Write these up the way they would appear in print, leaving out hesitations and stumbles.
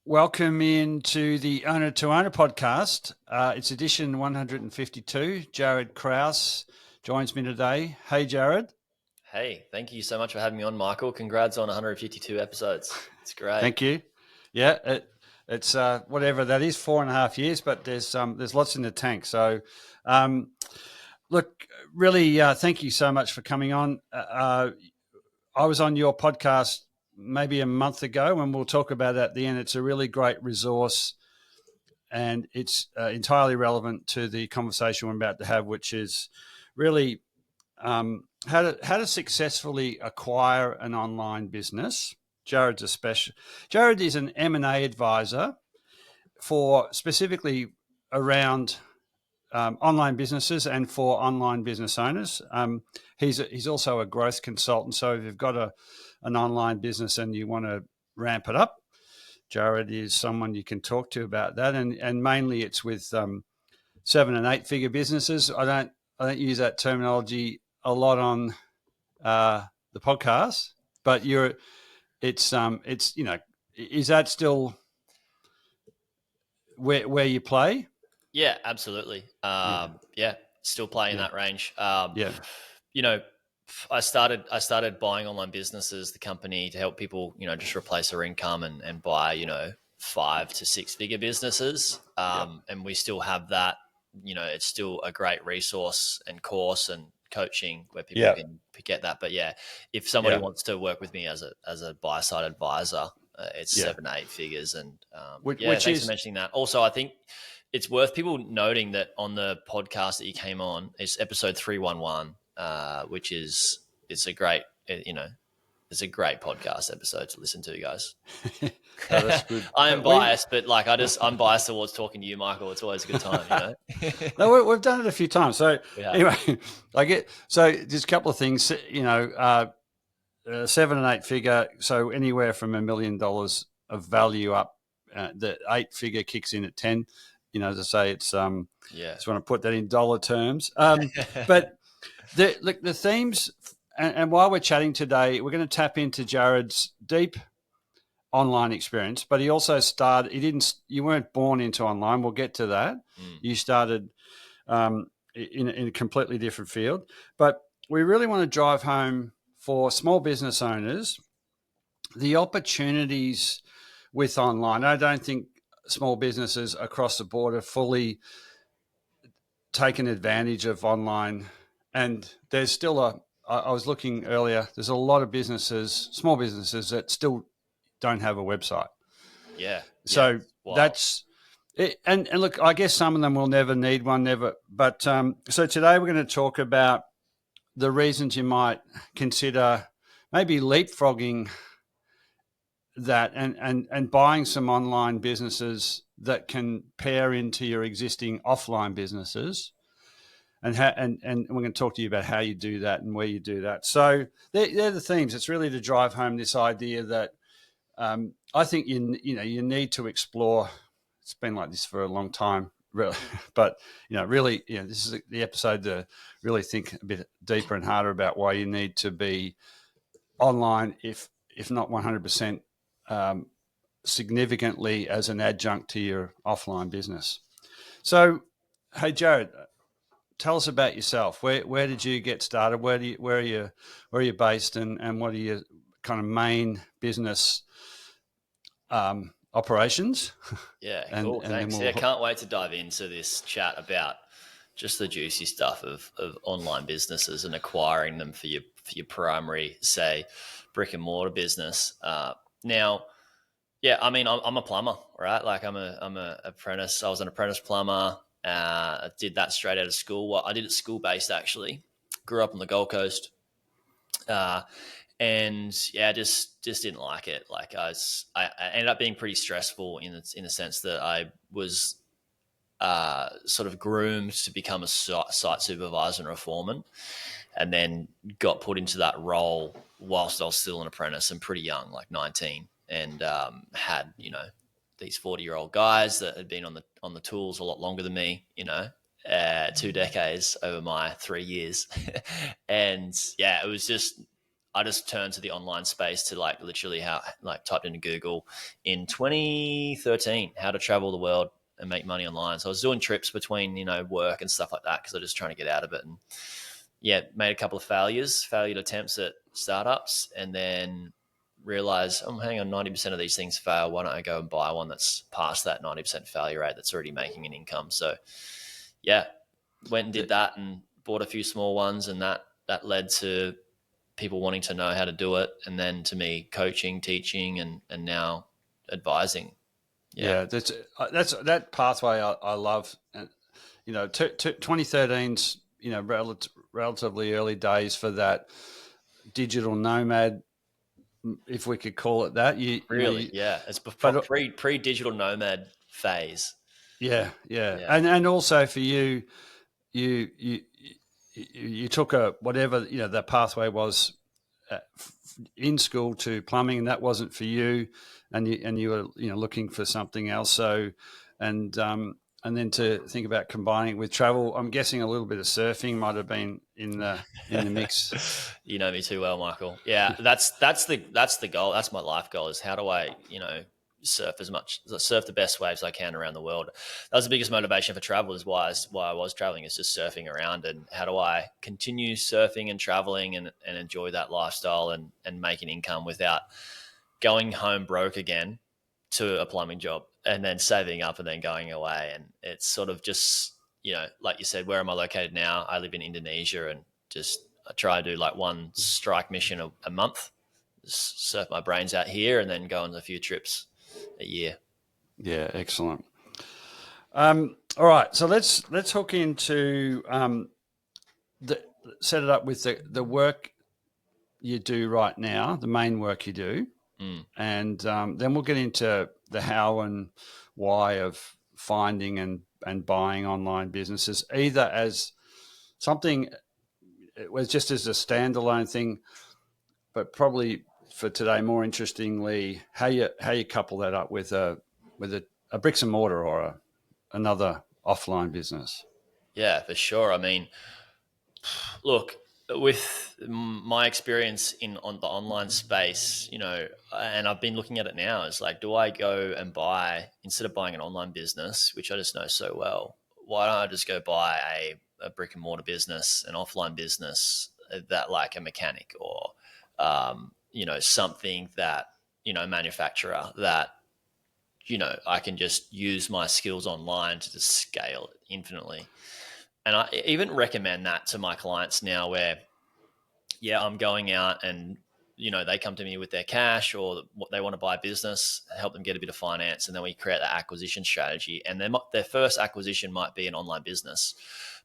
welcome into the Owner to Owner podcast. It's edition 152. Jaryd Krause joins me today. Hey, Jaryd. Hey, thank you so much for having me on, Michael. Congrats on 152 episodes. It's great. Thank you. Yeah, it's whatever that is, 4.5 years, but there's lots in the tank. So, look, really, thank you so much for coming on. I was on your podcast maybe a month ago, and we'll talk about that at the end. It's a really great resource, and it's entirely relevant to the conversation we're about to have, which is really how to successfully acquire an online business. Jaryd's a special. Jaryd is an M&A advisor for specifically around online businesses and for online business owners. He's also a growth consultant. So if you've got an online business and you want to ramp it up, Jaryd is someone you can talk to about that. And mainly it's with 7- and 8-figure businesses. I don't use that terminology a lot on the podcast, but it's is that still where you play? Yeah, absolutely. Yeah, still playing in that range. Yeah. You know, I started buying online businesses, the company, to help people, just replace their income and buy, 5 to 6 figure businesses. And we still have that. It's still a great resource and course and coaching where people can get that. But yeah, if somebody wants to work with me as a buy side advisor, it's 7 to 8 figures. And thanks for mentioning that. Also, I think it's worth people noting that on the podcast that you came on, it's episode 311, which it's a great, it's a great podcast episode to listen to, guys. That's good. I am biased, but I'm biased towards talking to you, Michael. It's always a good time, No, we've done it a few times. So anyway, just a couple of things. 7 and 8 figure. So anywhere from $1 million of value up. The 8 figure kicks in at 10. As I say, it's just want to put that in dollar terms. But the themes. And while we're chatting today, we're going to tap into Jaryd's deep online experience, but he also started. You weren't born into online. We'll get to that. You started in a completely different field. But we really want to drive home for small business owners the opportunities with online. I don't think small businesses across the board have fully taken advantage of online, and there's still I was looking earlier, there's a lot of small businesses that still don't have a website. Yeah. So that's it. And look, I guess some of them will never need one, But so today we're going to talk about the reasons you might consider maybe leapfrogging that and buying some online businesses that can pair into your existing offline businesses. And we're going to talk to you about how you do that and where you do that. So they're the themes. It's really to drive home this idea that I think you need to explore. It's been like this for a long time, really, but really, this is the episode to really think a bit deeper and harder about why you need to be online, if not 100%, significantly as an adjunct to your offline business. So, hey, Jaryd, tell us about yourself. Where did you get started? Where are you based, and what are your kind of main business operations? Yeah, cool. Thanks. Can't wait to dive into this chat about just the juicy stuff of online businesses and acquiring them for your primary, say, brick and mortar business. Now, I mean, I'm a plumber, right? Like I'm a apprentice. I was an apprentice plumber. I did that straight out of school. Well, I did it school based, actually. Grew up on the Gold Coast. And just didn't like it. Like I ended up being pretty stressful in the sense that I was sort of groomed to become a site supervisor and a foreman, and then got put into that role whilst I was still an apprentice and pretty young, like 19, and had these 40-year-old guys that had been on the tools a lot longer than me, 2 decades over my 3 years, and it was just. I just turned to the online space to like literally typed into Google in 2013 how to travel the world and make money online. So I was doing trips between work and stuff like that because I was just trying to get out of it. And yeah, made a couple of failed attempts at startups, and then realized, oh, hang on, 90% of these things fail. Why don't I go and buy one that's past that 90% failure rate that's already making an income? So yeah, went and did that and bought a few small ones, and that led to people wanting to know how to do it, and then to me coaching, teaching, and now advising. Yeah, that's that pathway I love. And 2013's relatively early days for that digital nomad, if we could call it that. Really, yeah, it's but pre digital nomad phase. Yeah. Yeah. And also for you, you took whatever the pathway was in school to plumbing, and that wasn't for you, and you were looking for something else. So, and then to think about combining it with travel, I'm guessing a little bit of surfing might have been in the mix. You know me too well, Michael. Yeah, that's the goal. That's my life goal, is how do I surf the best waves I can around the world. That was the biggest motivation for travel, is why I was traveling, is just surfing around, and how do I continue surfing and traveling and enjoy that lifestyle and make an income without going home broke again to a plumbing job and then saving up and then going away. And it's sort of just, like you said, where am I located now? I live in Indonesia, and just I try to do like one strike mission a month, just surf my brains out here, and then go on a few trips a year. Yeah, excellent. All right, so let's hook into set it up with the work you do right now, the main work you do, and then we'll get into the how and why of finding and buying online businesses, either as something, it was just as a standalone thing, but probably for today, more interestingly, how you couple that up with a bricks and mortar or another offline business. Yeah, for sure. I mean, look, with my experience on the online space, and I've been looking at it now, is like, do I go and buy, instead of buying an online business, which I just know so well, why don't I just go buy a brick and mortar business, an offline business, that, like a mechanic, or something that, manufacturer that, I can just use my skills online to just scale it infinitely. And I even recommend that to my clients now, where, yeah, I'm going out and, they come to me with their cash, or what they want to buy a business, help them get a bit of finance. And then we create that acquisition strategy. And their first acquisition might be an online business.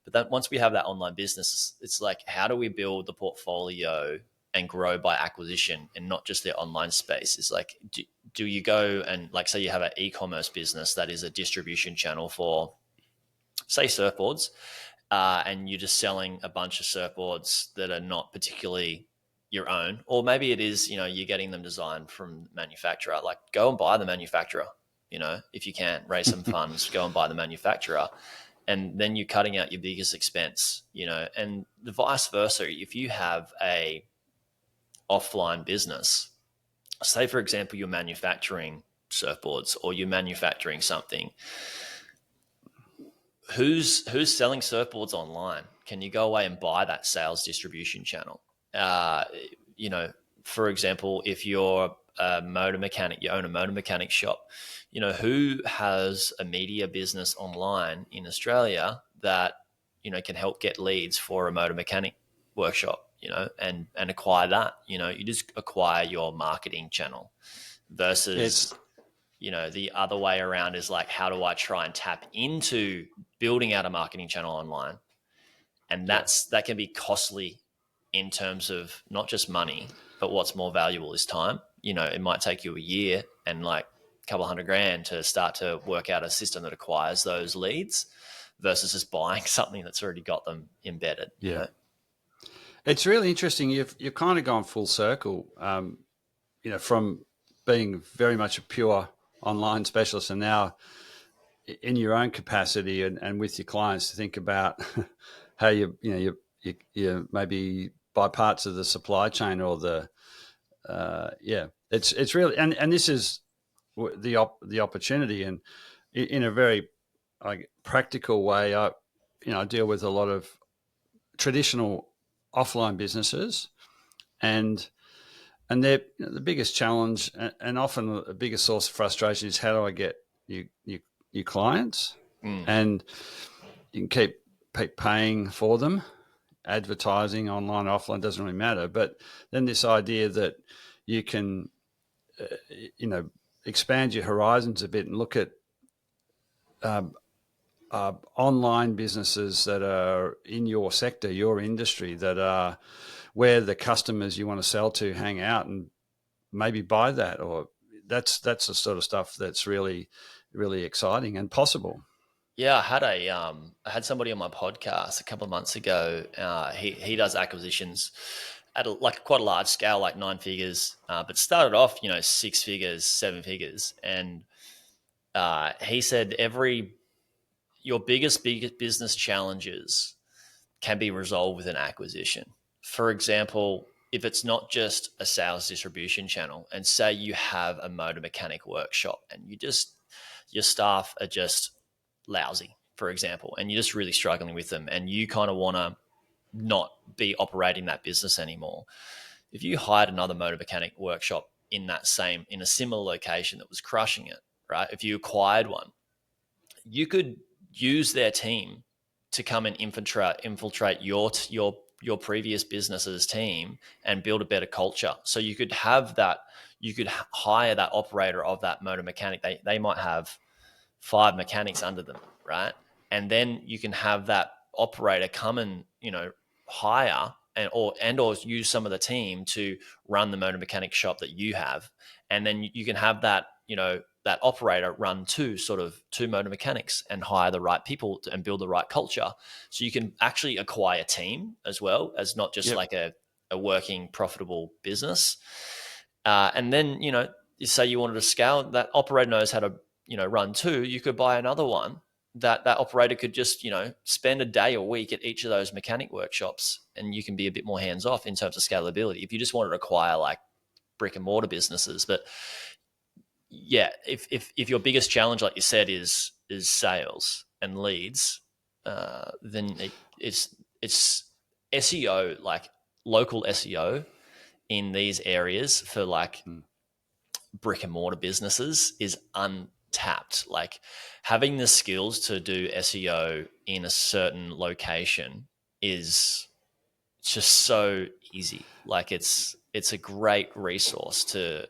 But then once we have that online business, it's like, how do we build the portfolio and grow by acquisition, and not just their online space? It's like, do you go and, like, say you have an e-commerce business that is a distribution channel for, say, surfboards, and you're just selling a bunch of surfboards that are not particularly your own, or maybe it is, you're getting them designed from the manufacturer. Like, go and buy the manufacturer, if you can raise some funds, go and buy the manufacturer, and then you're cutting out your biggest expense, and the vice versa. If you have a offline business, say for example, you're manufacturing surfboards, or you're manufacturing something, who's selling surfboards online? Can you go away and buy that sales distribution channel? For example, if you're a motor mechanic, you own a motor mechanic shop, who has a media business online in Australia that, can help get leads for a motor mechanic workshop, and acquire that. You just acquire your marketing channel, versus the other way around is like, how do I try and tap into building out a marketing channel online? And that can be costly in terms of not just money, but what's more valuable is time. It might take you a year and like a couple $100,000 to start to work out a system that acquires those leads, versus just buying something that's already got them embedded. It's really interesting. You've kind of gone full circle, from being very much a pure online specialist, and now in your own capacity and with your clients, to think about how you maybe by parts of the supply chain or the it's really and this is the opportunity, and in a very practical way. I deal with a lot of traditional offline businesses, and the biggest challenge and often the biggest source of frustration is, how do I get you clients? And you can keep paying for them, advertising online, offline, doesn't really matter. But then this idea that you can, expand your horizons a bit and look at online businesses that are in your sector, your industry, that are where the customers you want to sell to hang out, and maybe buy that. Or that's the sort of stuff that's really, really exciting and possible. Yeah, I had somebody on my podcast a couple of months ago. He does acquisitions at quite a large scale, like 9 figures, but started off 6 figures, 7 figures, and he said your biggest business challenges can be resolved with an acquisition. For example, if it's not just a sales distribution channel, and say you have a motor mechanic workshop and your staff are just lousy, for example, and you're just really struggling with them, and you kind of want to not be operating that business anymore. If you hired another motor mechanic workshop in a similar location that was crushing it, right? If you acquired one, you could use their team to come and infiltrate your previous business's team and build a better culture. So you could hire that operator of that motor mechanic. They might have 5 mechanics under them, right? And then you can have that operator come and hire or use some of the team to run the motor mechanic shop that you have, and then you can have that that operator run two motor mechanics and hire the right people and build the right culture. So you can actually acquire a team as well as not just like a working profitable business. And then, you say you wanted to scale, that operator knows how to, run two. You could buy another one that operator could just, spend a day a week at each of those mechanic workshops, and you can be a bit more hands off in terms of scalability if you just wanted to acquire like brick and mortar businesses. But yeah, if your biggest challenge, like you said, is sales and leads, then it's SEO, like local SEO in these areas for like brick and mortar businesses is untapped. Like having the skills to do SEO in a certain location is just so easy. Like it's a great resource to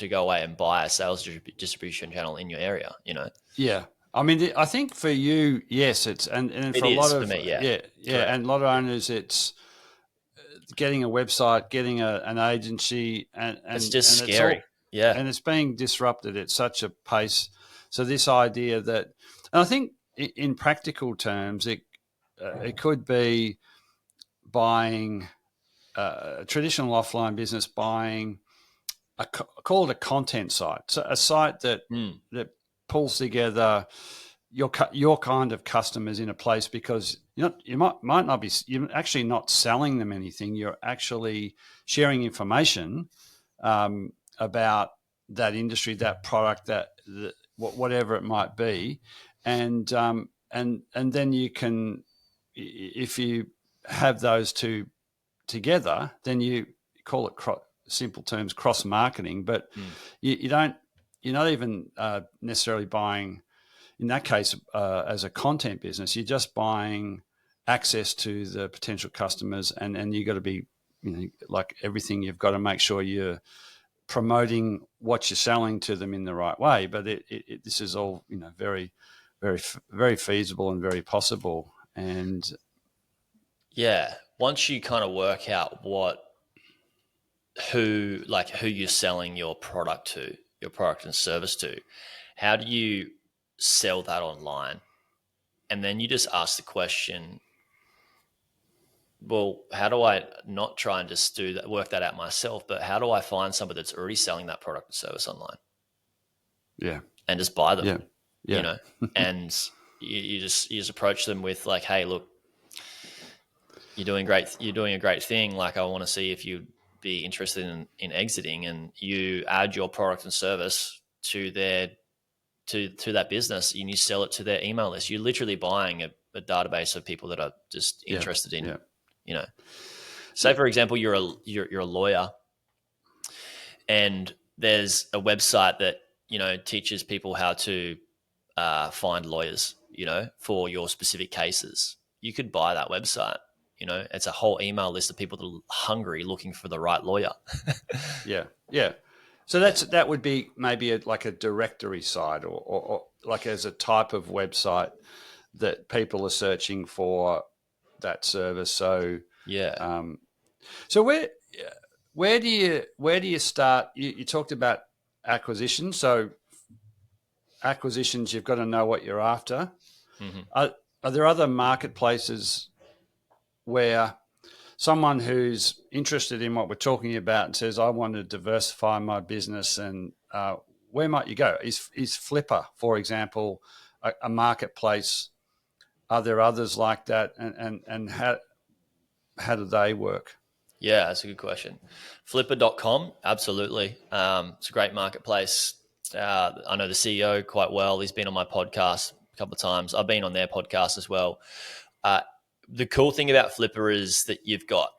go away and buy a sales distribution channel in your area, Yeah. I mean, I think for you, yes, it's and for a lot of for me, yeah, and a lot of owners, it's getting a website, getting an agency, and it's just and it's scary. all Yeah, and it's being disrupted at such a pace. So this idea that, and I think in practical terms, it could be buying a traditional offline business, buying call it a content site, so a site that pulls together your kind of customers in a place, because you might not be, you're actually not selling them anything. You're actually sharing information about that industry, that product, whatever it might be, and then you can, if you have those two together, then you call it simple terms cross marketing. But you don't, you're not even necessarily buying in that case as a content business. You're just buying access to the potential customers, and you got to be, like everything, you've got to make sure you're promoting what you're selling to them in the right way. But this is all very, very, very feasible and very possible. And yeah. Once you kind of work out who you're selling your product and service to, how do you sell that online? And then you just ask the question, well, how do I not try and just work that out myself, but how do I find somebody that's already selling that product and service online? yeah, And just buy them, yeah. and you just approach them with like, hey, look, you're doing great. You're doing a great thing. Like, I want to see if you'd be interested in exiting, and you add your product and service to their to that business, and you sell it to their email list. You're literally buying a database of people that are just interested in, say for example, you're a lawyer, and there's a website that teaches people how to find lawyers, for your specific cases. You could buy that website. It's a whole email list of people that are hungry, looking for the right lawyer. Yeah. So that would be maybe like a directory site, or like as a type of website that people are searching for that service. So so where do you start? You talked about acquisition. So acquisitions, you've got to know what you're after. Mm-hmm. Are there other marketplaces where someone who's interested in what we're talking about and says, I want to diversify my business, and where might you go? Is Flipper, for example, a marketplace? Are there others like that? And how do they work? Yeah, that's a good question. Flipper.com, absolutely. It's a great marketplace. I know the CEO quite well. He's been on my podcast a couple of times. I've been on their podcast as well. The cool thing about Flipper is that you've got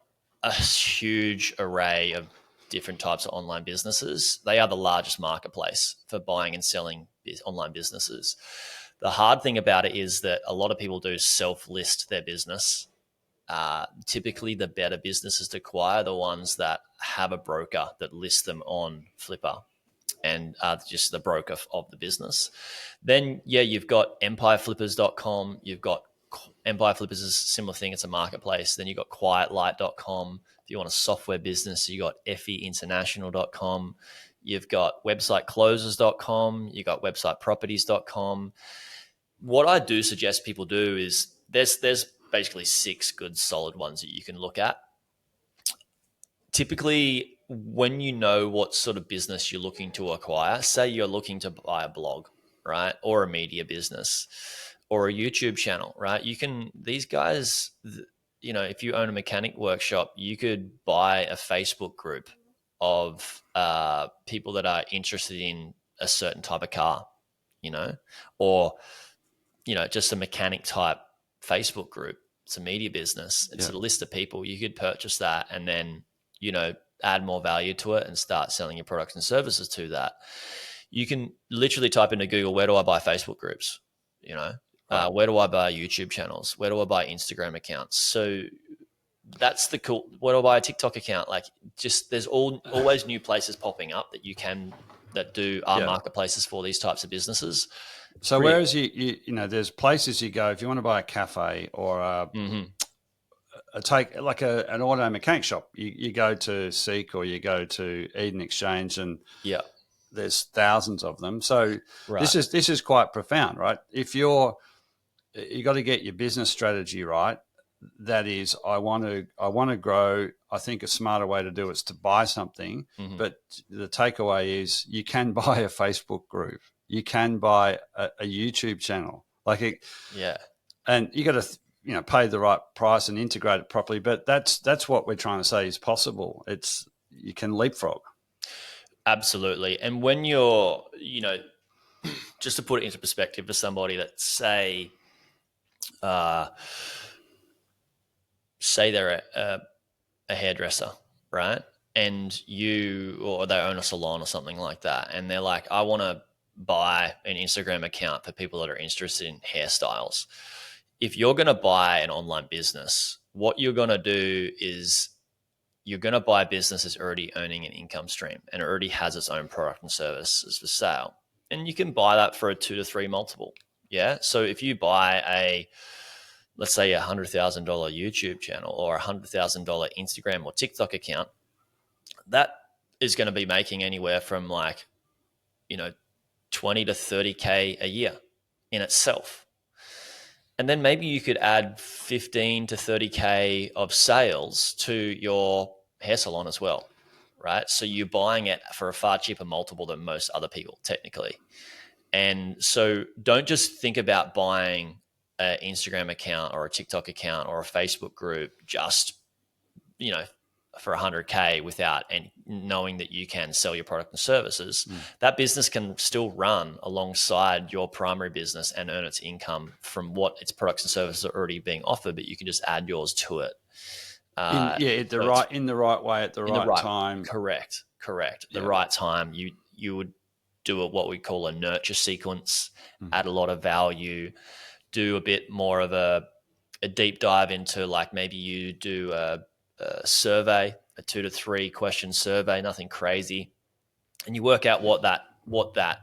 a huge array of different types of online businesses. They are the largest marketplace for buying and selling online businesses. The hard thing about it is that a lot of people do self-list their business. Typically, the better businesses to acquire are the ones that have a broker that lists them on Flipper and are just the broker of the business. Then, you've got empireflippers.com. You've got Empire Flippers is a similar thing. It's a marketplace. Then you've got quietlight.com. If you want a software business, you got feinternational.com. You've got websiteclosers.com. You've got websiteproperties.com. What I do suggest people do is there's basically 6 good solid ones that you can look at. Typically, when you know what sort of business you're looking to acquire, say you're looking to buy a blog, right? Or a media business or a YouTube channel, right? These guys, if you own a mechanic workshop, you could buy a Facebook group of people that are interested in a certain type of car, or, just a mechanic type Facebook group. It's a media business. It's a list of people. You could purchase that and then, add more value to it and start selling your products and services to that. You can literally type into Google, where do I buy Facebook groups? Where do I buy YouTube channels? Where do I buy Instagram accounts? So that's the cool. Where do I buy a TikTok account? Like, just there's always new places popping up that are marketplaces for these types of businesses. So whereas there's places you go if you want to buy a cafe or an auto mechanic shop. You go to Seek or you go to Eden Exchange, and there's thousands of them. So this is quite profound, right? If you got to get your business strategy right. That is, I want to grow. I think a smarter way to do it is to buy something. Mm-hmm. But the takeaway is you can buy a Facebook group. You can buy a YouTube channel. And you got to pay the right price and integrate it properly. But that's what we're trying to say is possible. You can leapfrog. Absolutely. And when you're, just to put it into perspective for somebody that say they're a hairdresser, right? And or they own a salon or something like that. And they're like, I want to buy an Instagram account for people that are interested in hairstyles. If you're going to buy an online business, what you're going to do is you're going to buy a business that's already earning an income stream and already has its own product and services for sale. And you can buy that for a 2 to 3 multiple. Yeah. So if you buy let's say $100,000 YouTube channel or $100,000 Instagram or TikTok account, that is going to be making anywhere from 20 to 30K a year in itself. And then maybe you could add 15 to 30K of sales to your hair salon as well, right? So you're buying it for a far cheaper multiple than most other people, technically. And so don't just think about buying an Instagram account or a TikTok account or a Facebook group just, for 100K without and knowing that you can sell your product and services, that business can still run alongside your primary business and earn its income from what its products and services are already being offered, but you can just add yours to it. In the right way at the right time. Correct. The right time. You would do what we call a nurture sequence, add a lot of value, do a bit more of a deep dive into, like, maybe you do a survey, a 2 to 3 question survey, nothing crazy, and you work out what that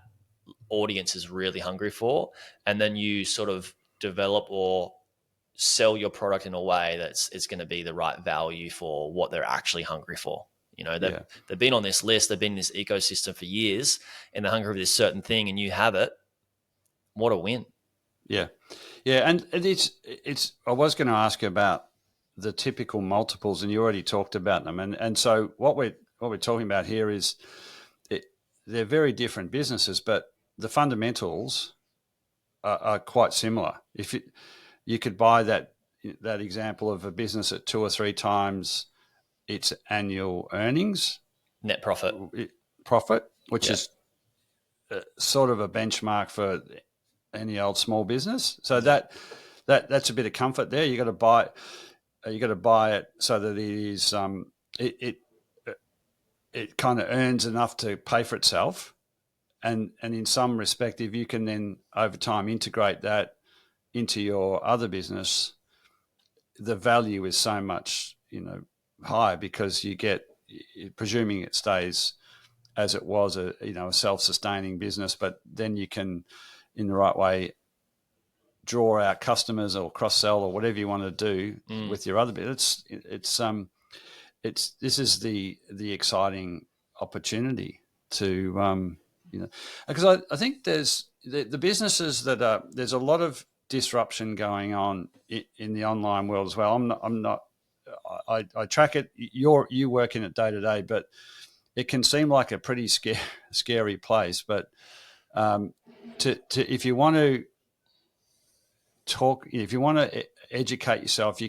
audience is really hungry for, and then you sort of develop or sell your product in a way that's it's going to be the right value for what they're actually hungry for. They've been on this list, they've been in this ecosystem for years, and they're hungry for this certain thing, and you have it. What a win! Yeah, and it's. I was going to ask you about the typical multiples, and you already talked about them, and so what we're talking about here is they're very different businesses, but the fundamentals are quite similar. If you could buy that example of a business at 2 or 3 times its annual earnings, net profit, which is sort of a benchmark for any old small business. So that's a bit of comfort there. You got to buy it so that it kind of earns enough to pay for itself, and in some respect, if you can then over time integrate that into your other business, the value is so much higher, because you get, presuming it stays as it was, a self-sustaining business, but then you can, in the right way, draw out customers or cross-sell or whatever you want to do with your other bit. This is the exciting opportunity to because I think there's the businesses that there's a lot of disruption going on in the online world as well. I track it. You work in it day to day, but it can seem like a pretty scary place. But if you want to talk, if you want to educate yourself,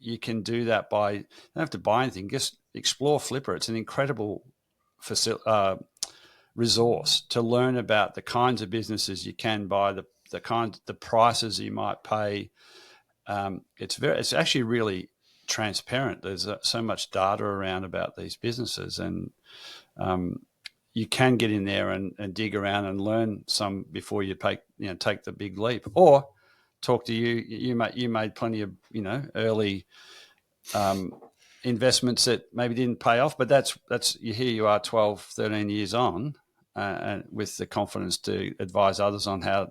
you can do that by, you don't have to buy anything. Just explore Flipper. It's an incredible resource to learn about the kinds of businesses you can buy, the prices you might pay. It's actually really transparent. There's so much data around about these businesses, and you can get in there and dig around and learn some before you take the big leap. Or talk to you. You made plenty of early investments that maybe didn't pay off, but that's here you are 12, 13 years on, and with the confidence to advise others on how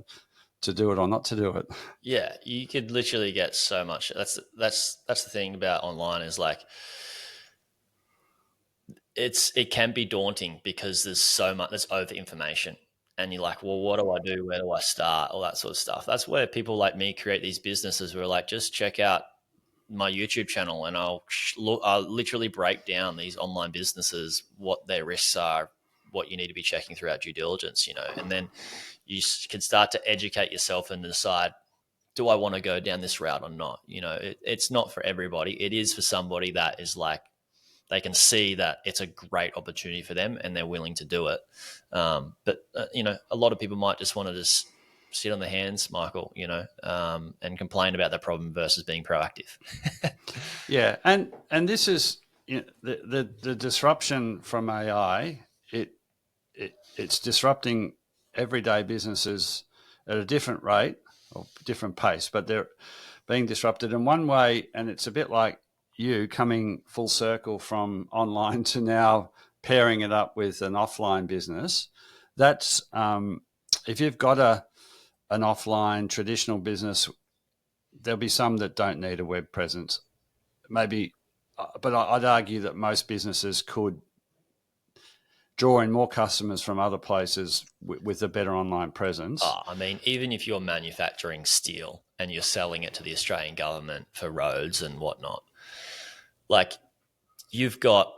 to do it or not to do it. Yeah, you could literally get so much. That's the thing about online, is like it can be daunting because there's so much, there's over information, and you're like, well, what do I do? Where do I start? All that sort of stuff. That's where people like me create these businesses where, like, just check out my YouTube channel and I'll literally break down these online businesses, what their risks are, what you need to be checking throughout due diligence, and then you can start to educate yourself and decide, do I want to go down this route or not? It's not for everybody. It is for somebody that is like, they can see that it's a great opportunity for them and they're willing to do it. But a lot of people might just want to just sit on their hands, Michael, and complain about their problem versus being proactive. Yeah. And this is the disruption from AI. It's disrupting everyday businesses at a different rate or different pace, but they're being disrupted in one way. And it's a bit like you coming full circle from online to now pairing it up with an offline business. That's if you've got an offline traditional business, there'll be some that don't need a web presence, maybe, but I'd argue that most businesses could draw in more customers from other places with a better online presence. I mean, even if you're manufacturing steel and you're selling it to the Australian government for roads and whatnot, like, you've got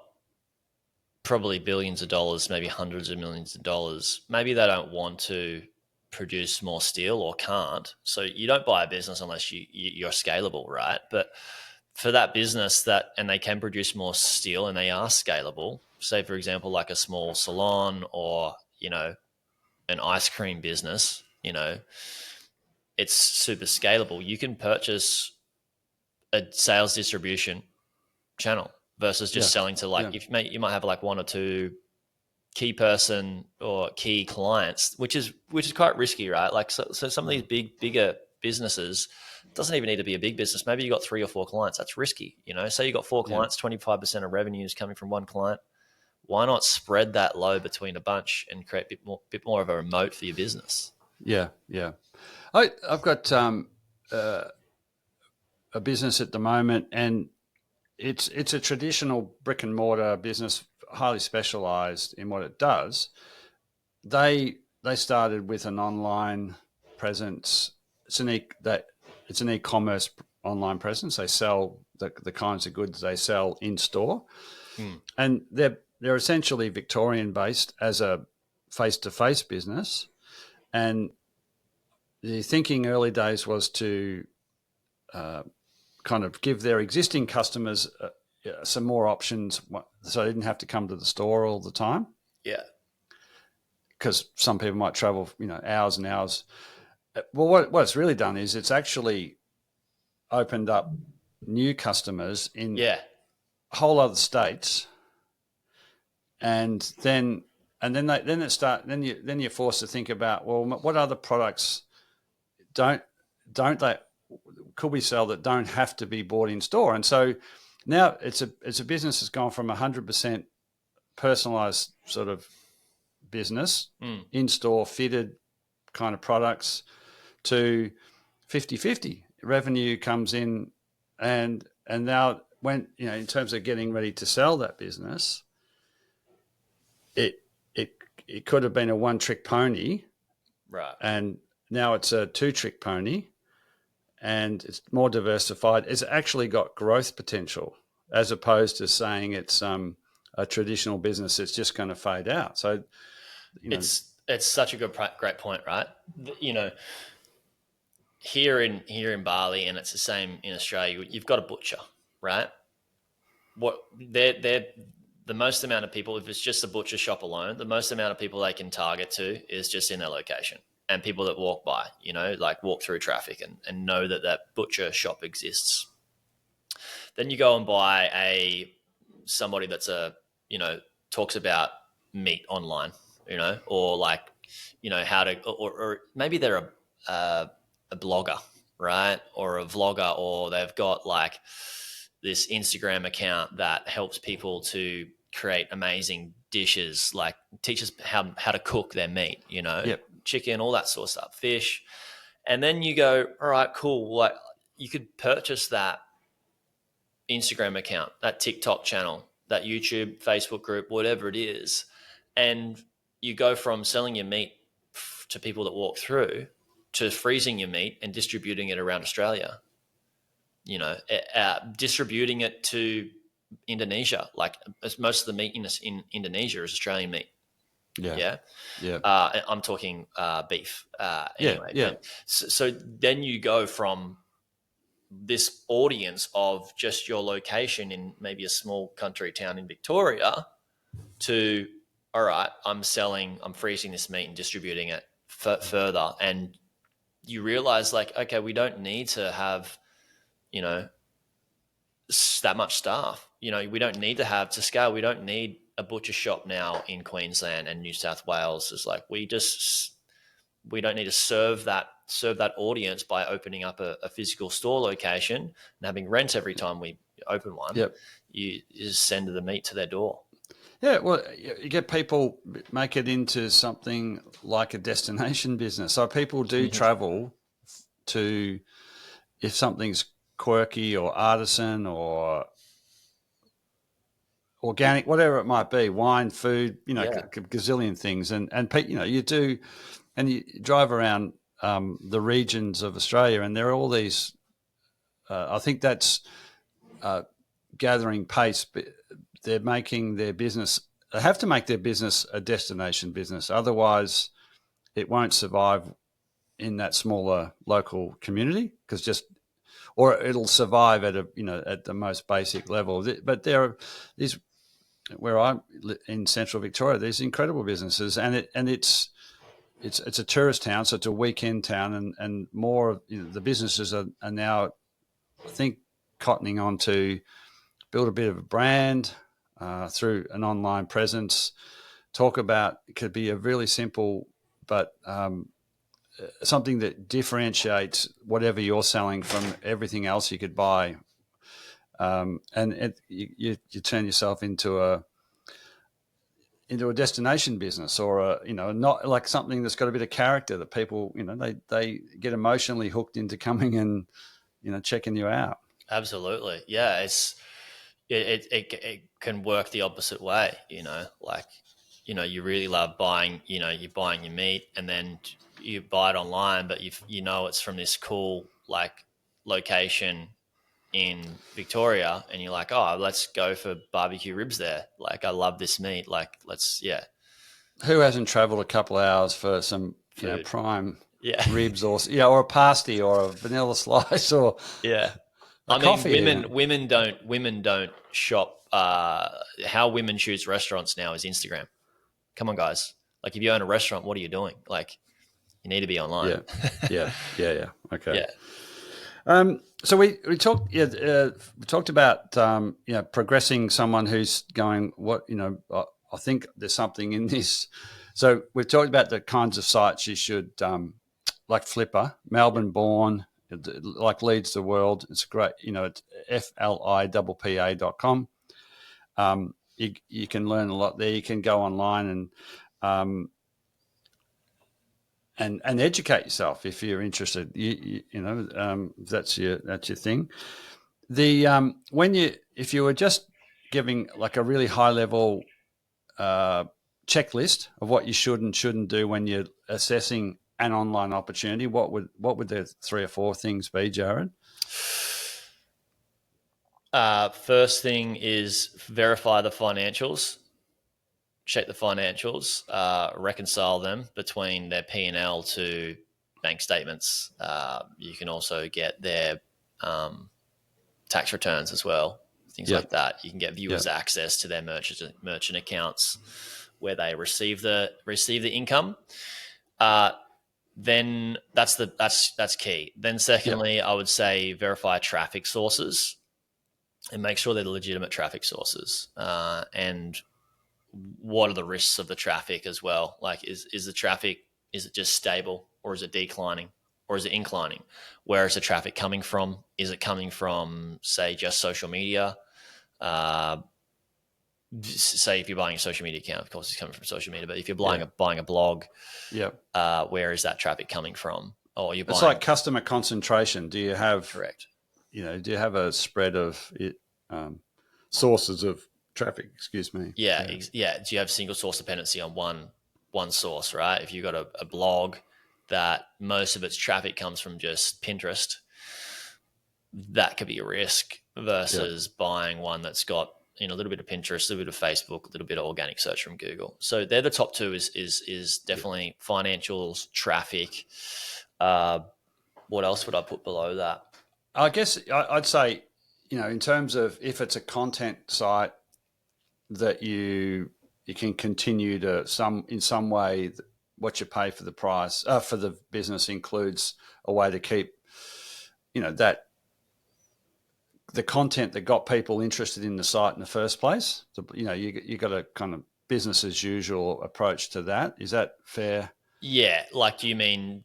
probably billions of dollars, maybe hundreds of millions of dollars. Maybe they don't want to produce more steel or can't. So you don't buy a business unless you're scalable, right? But for that business and they can produce more steel and they are scalable, say for example, like a small salon or, an ice cream business, it's super scalable. You can purchase a sales distribution channel versus just selling to you might have like one or two key person or key clients, which is quite risky, right? Like, so some of these bigger businesses, doesn't even need to be a big business. Maybe you got 3 or 4 clients. That's risky. Say you got 4 clients, 25% of revenue is coming from one client. Why not spread that load between a bunch and create a bit more of a remote for your business? Yeah. I've got a business at the moment, and it's a traditional brick and mortar business, highly specialized in what it does. They started with an online presence. It's an e-commerce online presence. They sell the kinds of goods they sell in store, and they're essentially Victorian based as a face-to-face business. And the thinking early days was to kind of give their existing customers some more options, so they didn't have to come to the store all the time. Yeah. Because some people might travel, hours and hours. Well, what it's really done is it's actually opened up new customers in whole other states, and then you're forced to think about, well, what other products don't they could we sell that don't have to be bought in store? And so now it's a business that's gone from 100% personalized sort of business, in-store fitted kind of products, to 50-50. Revenue comes in, and now when, in terms of getting ready to sell that business, it could have been a one-trick pony, right? And now it's a two-trick pony, and it's more diversified. It's actually got growth potential, as opposed to saying it's a traditional business that's just going to fade out. So it's such a great point, right? Here in Bali, and it's the same in Australia, you've got a butcher, right? What they're the most amount of people, if it's just a butcher shop alone, the most amount of people they can target to is just in their location, and people that walk by, like walk through traffic and know that butcher shop exists. Then you go and buy somebody that's talks about meat online, or like, how to, or maybe they're a blogger, right? Or a vlogger, or they've got like this Instagram account that helps people to create amazing dishes, like teaches how to cook their meat, chicken, all that sort of stuff, fish. And then you go, all right, cool. Like, you could purchase that Instagram account, that TikTok channel, that YouTube, Facebook group, whatever it is. And you go from selling your meat to people that walk through to freezing your meat and distributing it around Australia, distributing it to Indonesia. Like, most of the meat in Indonesia is Australian meat. Yeah. I'm talking beef. Anyway. Yeah. So then you go from this audience of just your location in maybe a small country town in Victoria to, all right, I'm freezing this meat and distributing it further. And you realize, like, okay, we don't need to have, that much staff. We don't need to have to scale. We don't need a butcher shop now in Queensland and New South Wales. It's like, we don't need to serve that audience by opening up a physical store location and having rent every time we open one. Yep. You just send the meat to their door. Yeah, well, you get people make it into something like a destination business. So people do travel to, if something's quirky or artisan or organic, whatever it might be, wine, food, gazillion things. And you do, and you drive around the regions of Australia, and there are all these, I think that's gathering pace. They're making their business, they have to make their business a destination business. Otherwise, it won't survive in that smaller local community, or it'll survive at at the most basic level. But there are these, where I'm in Central Victoria, there's incredible businesses, and it's a tourist town, so it's a weekend town, and more of the businesses are now, I think, cottoning on to build a bit of a brand through an online presence. Talk about, it could be a really simple, but something that differentiates whatever you're selling from everything else you could buy, and you turn yourself into a destination business, or not like something that's got a bit of character that people they get emotionally hooked into coming and checking you out. Absolutely, yeah. It can work the opposite way. Like you really love buying. You're buying your meat, and then you buy it online, but it's from this cool like location in Victoria, and you're like, oh, let's go for barbecue ribs there. Like, I love this meat. Like, Who hasn't travelled a couple of hours for some food. Prime Yeah. ribs, or or a pasty, or a vanilla slice, or yeah. coffee? Women don't shop. How women choose restaurants now is Instagram. Come on, guys. Like, if you own a restaurant, what are you doing? Like, you need to be online. Yeah. Okay. Yeah. So we talked about progressing someone who's going, I think there's something in this. So we've talked about the kinds of sites you should, like Flipper, Melbourne born, like leads the world. It's great. It's flippa.com. You can learn a lot there. You can go online and educate yourself if you're interested. That's your thing. If you were just giving like a really high level checklist of what you should and shouldn't do when you're assessing an online opportunity, what would the 3 or 4 things be, Jaryd? First thing is verify the financials. Check the financials, reconcile them between their P&L to bank statements. You can also get their tax returns as well, things like that. You can get viewers access to their merchant accounts where they receive the income. Then that's key. Then secondly, I would say verify traffic sources and make sure they're the legitimate traffic sources. And what are the risks of the traffic as well? Like, is the traffic, is it just stable, or is it declining, or is it inclining? Where is the traffic coming from? Is it coming from, say, just social media? Say if you're buying a social media account, of course it's coming from social media, but if you're buying a blog, where is that traffic coming from? Or it's like customer concentration. Do you have, correct? Do you have a spread of sources of traffic? Excuse me. Yeah. Do you have single source dependency on one source, right? If you've got a blog that most of its traffic comes from just Pinterest, that could be a risk versus buying one that's got a little bit of Pinterest, a little bit of Facebook, a little bit of organic search from Google. So they're the top two. Is definitely financials, traffic. What else would I put below that? I guess I'd say, in terms of if it's a content site that you can continue to in some way, what you pay for the price for the business includes a way to keep, that the content that got people interested in the site in the first place. So, you got a kind of business as usual approach to that. Is that fair? Yeah. Like, do you mean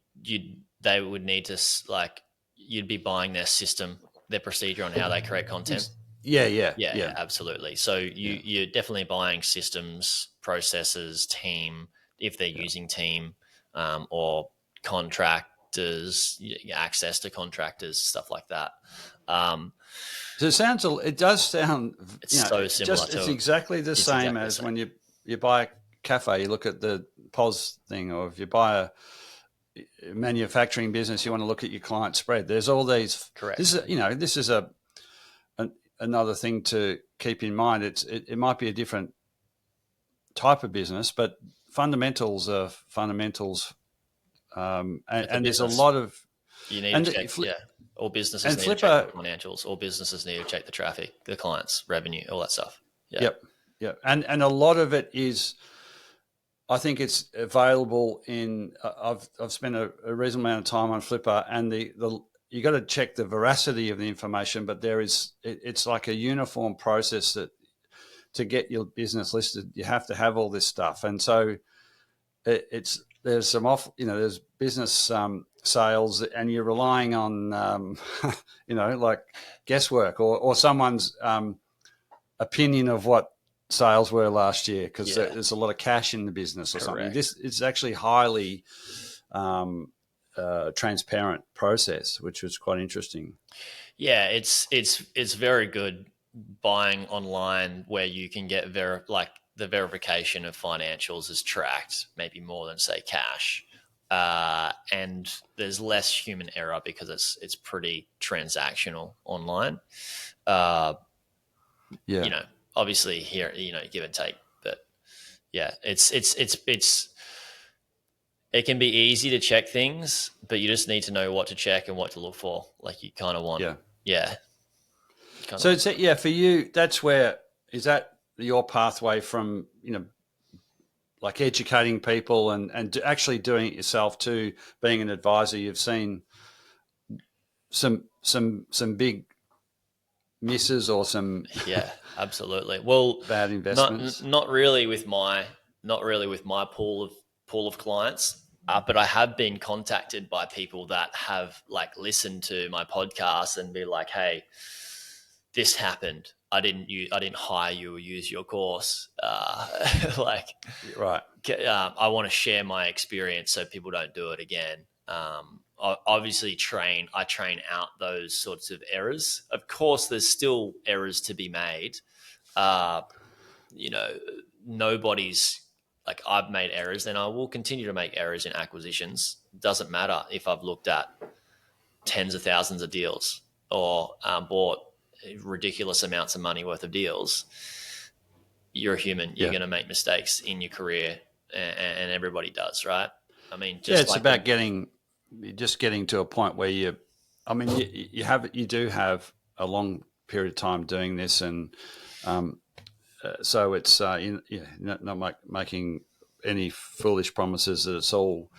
they would need to, like, you'd be buying their system, their procedure on how they create content? Yeah, absolutely. So you're definitely buying systems, processes, team, if they're using team, or contractors, access to contractors, stuff like that. So it does sound, it's so similar. It's exactly the same as when you buy a cafe, you look at the POS thing, or if you buy a manufacturing business, you want to look at your client spread. There's all these. Correct. This is another thing to keep in mind. It might be a different type of business, but fundamentals are fundamentals and there's a lot of you need and to check. All businesses need Flipper, to check the financials. All businesses need to check the traffic, the clients, revenue, all that stuff. Yeah. Yep. And a lot of it is, I think it's available in. I've spent a reasonable amount of time on Flipper, and the you got to check the veracity of the information, but it's like a uniform process that to get your business listed, you have to have all this stuff, and so there's some there's business sales, and you're relying on like guesswork or someone's opinion of what sales were last year, because there's a lot of cash in the business or something. This it's actually highly transparent process, which was quite interesting. Yeah, it's very good buying online where you can get the verification of financials is tracked, maybe more than say cash, and there's less human error because it's pretty transactional online. Obviously here, give and take, but yeah, it can be easy to check things, but you just need to know what to check and what to look for. Like you kind of want, So for you, is that your pathway from like educating people and actually doing it yourself to being an advisor? You've seen some big misses or some absolutely. Well, bad investments. Not really with my pool of clients, but I have been contacted by people that have like listened to my podcast and be like, "Hey, this happened. I didn't hire you or use your course. Right. I want to share my experience so people don't do it again." Obviously I train out those sorts of errors. Of course, there's still errors to be made. Nobody's like, I've made errors, and I will continue to make errors in acquisitions. Doesn't matter if I've looked at tens of thousands of deals or bought ridiculous amounts of money worth of deals. You're a human. You're going to make mistakes in your career, and everybody does, right? I mean, it's about getting to a point where you do have a long period of time doing this, and so it's not making any foolish promises that it's all.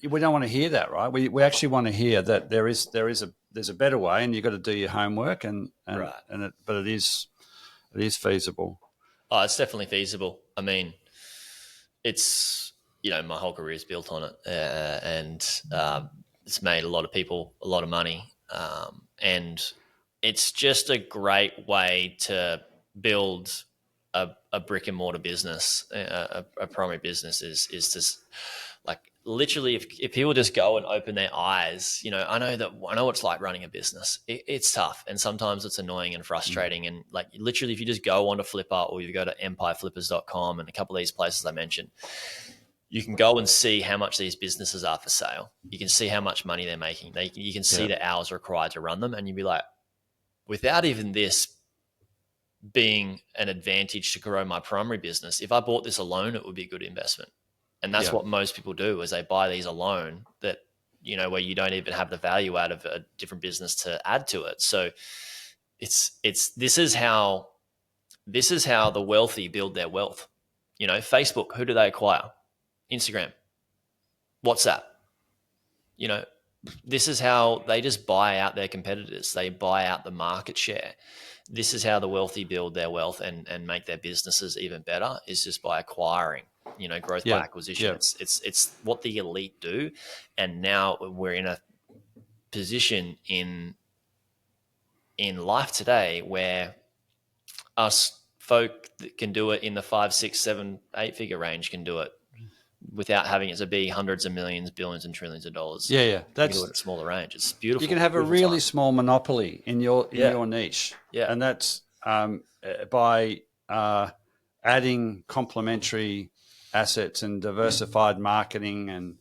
We don't want to hear that, right? We actually want to hear that there's a better way, and you've got to do your homework, but it is feasible. Oh, it's definitely feasible. I mean, it's my whole career is built on it, and it's made a lot of people a lot of money, and it's just a great way to build a brick and mortar business. A primary business is just like, literally, if people just go and open their eyes, I know what it's like running a business. It's tough, and sometimes it's annoying and frustrating. And like, literally, if you just go onto Flipper, or you go to empireflippers.com and a couple of these places I mentioned, you can go and see how much these businesses are for sale. You can see how much money they're making. You can see the hours required to run them, and you'd be like, without even this being an advantage to grow my primary business, if I bought this alone, it would be a good investment. And that's what most people do, is they buy these alone, that, where you don't even have the value out of a different business to add to it. So this is how the wealthy build their wealth. Facebook, who do they acquire? Instagram, WhatsApp. This is how they just buy out their competitors. They buy out the market share. This is how the wealthy build their wealth and make their businesses even better, is just by acquiring, growth by acquisition. It's what the elite do. And now we're in a position in life today where us folk that can do it in the 5, 6, 7, 8 figure range can do it without having it to be hundreds of millions, billions, and trillions of dollars. That's, you can do it at a smaller range. It's beautiful. You can have a really small monopoly in your niche, and that's by adding complementary assets and diversified marketing, and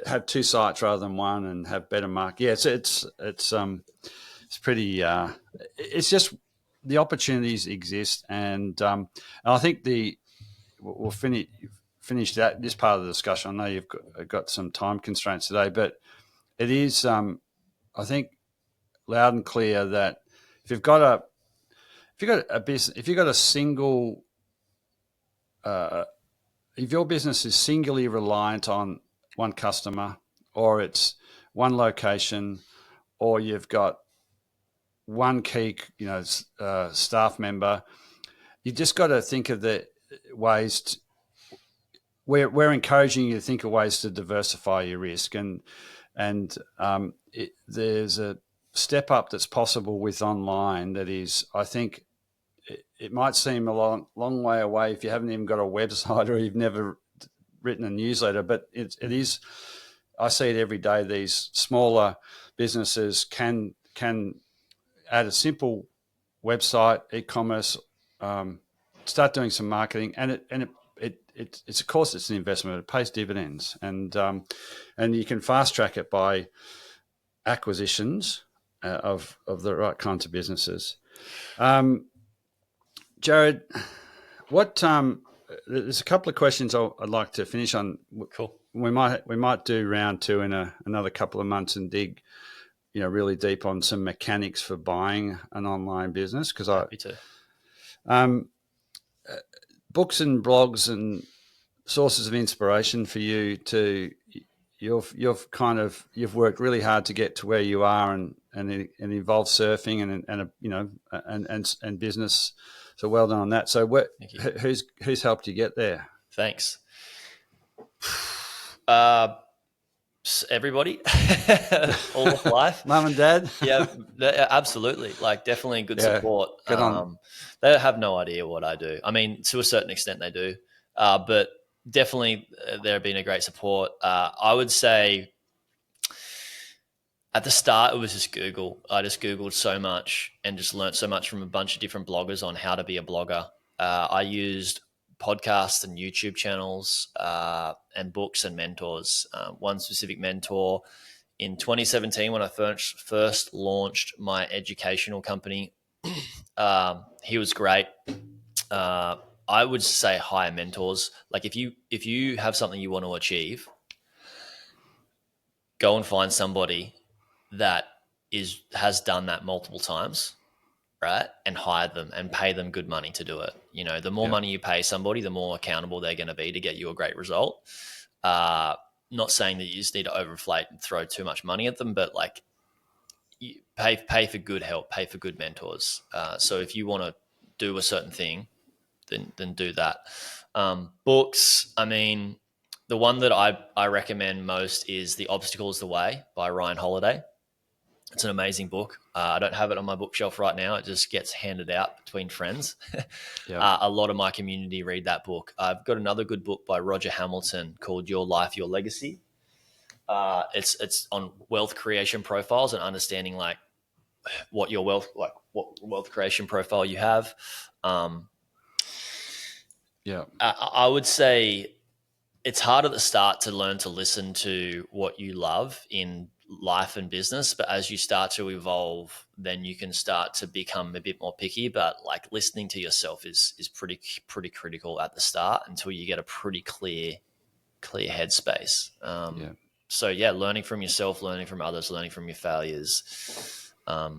have two sites rather than one, and have better market. It's pretty. It's just the opportunities exist, and I think we'll finish this part of the discussion. I know you've got some time constraints today, but it is, I think, loud and clear that if you've got a business, if you've got a single, if your business is singularly reliant on one customer, or it's one location, or you've got one key, staff member, you just got to think of the ways. We're encouraging you to think of ways to diversify your risk, and there's a step up that's possible with online. That is, I think, it might seem a long way away if you haven't even got a website or you've never written a newsletter, but it is. I see it every day. These smaller businesses can add a simple website, e-commerce, start doing some marketing, and it's of course it's an investment. It pays dividends, and you can fast track it by acquisitions of the right kinds of businesses. Jaryd, what? There's a couple of questions I'd like to finish on. Cool. We might do round two in another couple of months and dig, really deep on some mechanics for buying an online business. Because Happy to. Books and blogs and sources of inspiration for you you've worked really hard to get to where you are, and it involves surfing and business. So well done on that. So who's helped you get there? Thanks. Everybody, all of life, mum and dad. Yeah, absolutely. Like, definitely good support. Get on. They have no idea what I do. I mean, to a certain extent they do, but definitely they've been a great support. I would say at the start it was just Google. I just Googled so much and just learned so much from a bunch of different bloggers on how to be a blogger. I used podcasts and YouTube channels and books and mentors. One specific mentor in 2017 when I first launched my educational company, he was great. I would say hire mentors. Like, if you have something you want to achieve, go and find somebody that has done that multiple times, right? And hire them and pay them good money to do it. The more money you pay somebody, the more accountable they're going to be to get you a great result. Not saying that you just need to overinflate and throw too much money at them, but like, you pay for good help, pay for good mentors. So if you want to do a certain thing, then do that. Books, I mean, the one that I recommend most is The Obstacle is the Way by Ryan Holiday. It's an amazing book. I don't have it on my bookshelf right now. It just gets handed out between friends. A lot of my community read that book. I've got another good book by Roger Hamilton called Your Life, Your Legacy. It's on wealth creation profiles and understanding like what wealth creation profile you have. I would say it's hard at the start to learn to listen to what you love in life and business, but as you start to evolve, then you can start to become a bit more picky. But like, listening to yourself is pretty critical at the start until you get a pretty clear headspace. So learning from yourself, learning from others, learning from your failures. I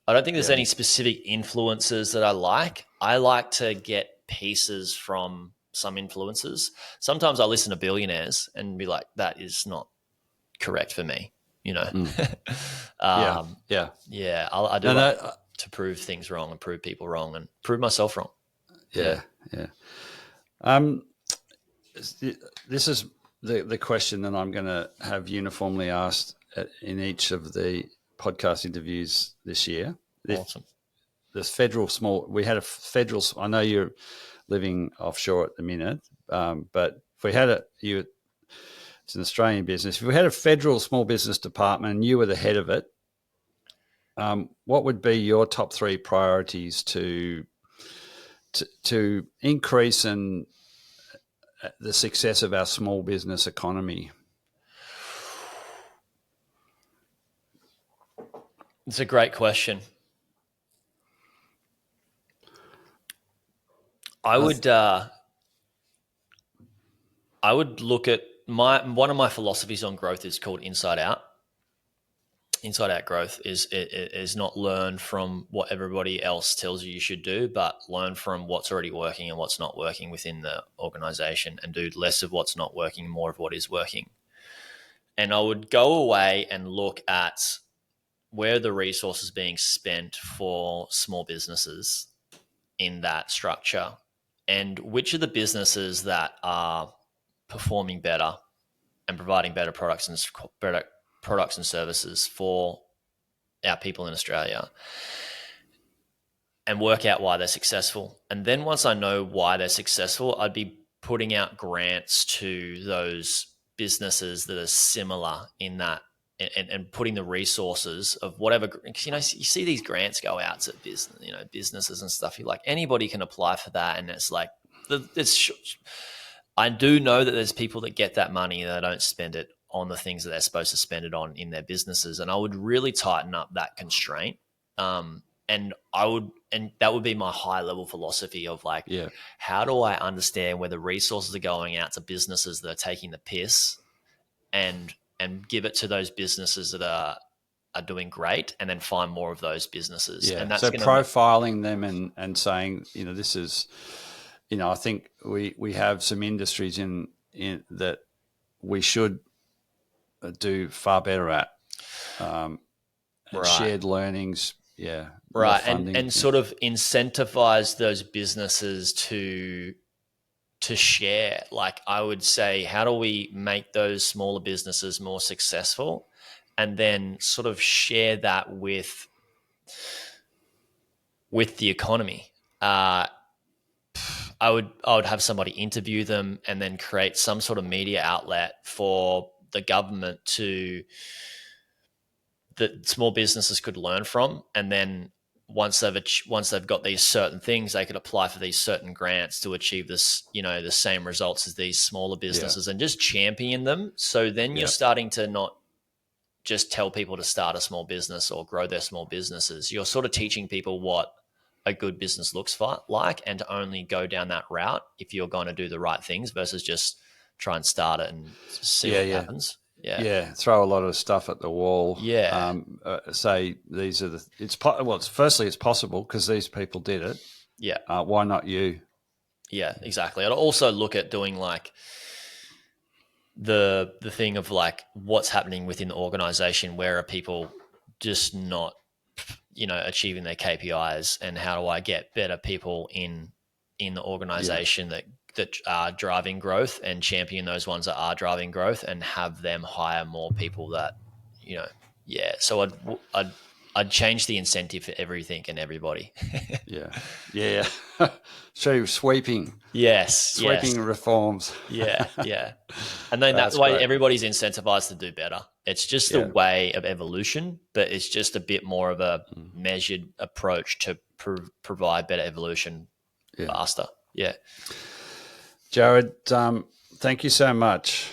don't think there's any specific influences that I like. I like to get pieces from some influencers. Sometimes I listen to billionaires and be like, that is not correct for me. I do to prove things wrong and prove people wrong and prove myself wrong. This is the question that I'm going to have uniformly asked in each of the podcast interviews this year. Awesome. We had a federal. I know you're living offshore at the minute, but if we had it's an Australian business. If we had a federal small business department and you were the head of it, what would be your top three priorities to increase the success of our small business economy? It's a great question. I would I would look at one of my philosophies on growth is called inside out. Inside out growth is not learn from what everybody else tells you should do, but learn from what's already working and what's not working within the organization, and do less of what's not working, more of what is working. And I would go away and look at where the resources being spent for small businesses in that structure, and which are the businesses that are performing better and providing better products and services for our people in Australia, and work out why they're successful. And then once I know why they're successful, I'd be putting out grants to those businesses that are similar in that, and putting the resources of whatever, you know, you see these grants go out to business, you know, businesses and stuff. You're like, anybody can apply for that. And it's like, I do know that there's people that get that money and they don't spend it on the things that they're supposed to spend it on in their businesses. And I would really tighten up that constraint. And that would be my high level philosophy of like, how do I understand where the resources are going out to businesses that are taking the piss, and give it to those businesses that are doing great, and then find more of those businesses. Yeah. And that's so profiling them and saying, you know, this is, you know, I think we have some industries in that we should do far better at, right. Shared learnings. Yeah. Right. And sort of incentivize those businesses to share. Like, I would say, how do we make those smaller businesses more successful, and then sort of share that with the economy. I would have somebody interview them, and then create some sort of media outlet for the government that small businesses could learn from, and then once they've got these certain things, they could apply for these certain grants to achieve this, you know, the same results as these smaller businesses, and just champion them. So then you're starting to not just tell people to start a small business or grow their small businesses. You're sort of teaching people what a good business looks like, and to only go down that route if you're going to do the right things, versus just try and start it and see what happens. Yeah, throw a lot of stuff at the wall. Yeah. Say these are firstly it's possible because these people did it. Yeah. Why not you? Yeah, exactly. I'd also look at doing like the thing of like, what's happening within the organization. Where are people just not, you know, achieving their KPIs, and how do I get better people in the organization that are driving growth, and champion those ones that are driving growth, and have them hire more people that, you know, So I'd change the incentive for everything and everybody. Yeah. So sweeping reforms. Yeah. And then that's the way everybody's incentivized to do better. It's just a way of evolution, but it's just a bit more of a measured approach to provide better evolution faster. Yeah. Jaryd, thank you so much.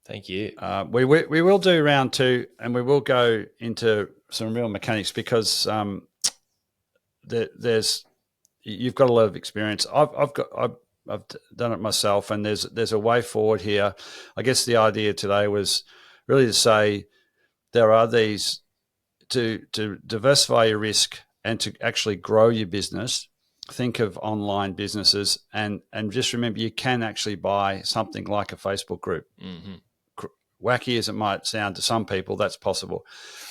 Thank you. We will do round 2, and we will go into some real mechanics, because you've got a lot of experience. I've done it myself, and there's a way forward here. I guess the idea today was really to say there are these to diversify your risk and to actually grow your business. Think of online businesses, and just remember, you can actually buy something like a Facebook group. Mm-hmm. Wacky as it might sound to some people, that's possible.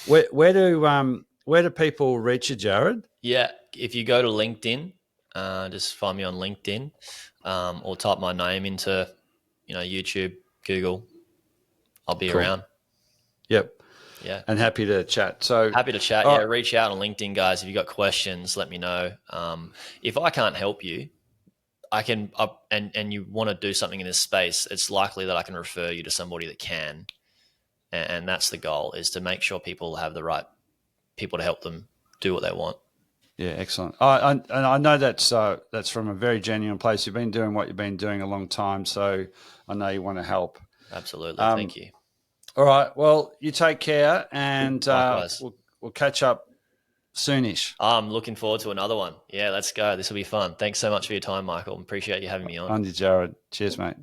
Where do people reach you, Jaryd? Yeah, if you go to LinkedIn, just find me on LinkedIn, or type my name into, you know, YouTube, Google. I'll be around. Yep. Yeah. And happy to chat. So happy to chat. Yeah. Reach out on LinkedIn, guys. If you've got questions, let me know. If I can't help you, I can, and you want to do something in this space, it's likely that I can refer you to somebody that can. And that's the goal, is to make sure people have the right people to help them do what they want. Yeah, excellent. And I know that's from a very genuine place. You've been doing what you've been doing a long time, so I know you want to help. Absolutely. Thank you. All right. Well, you take care, and we'll catch up soonish. I'm looking forward to another one. Yeah, let's go. This will be fun. Thanks so much for your time, Michael. Appreciate you having me on. On you, Jaryd. Cheers, mate.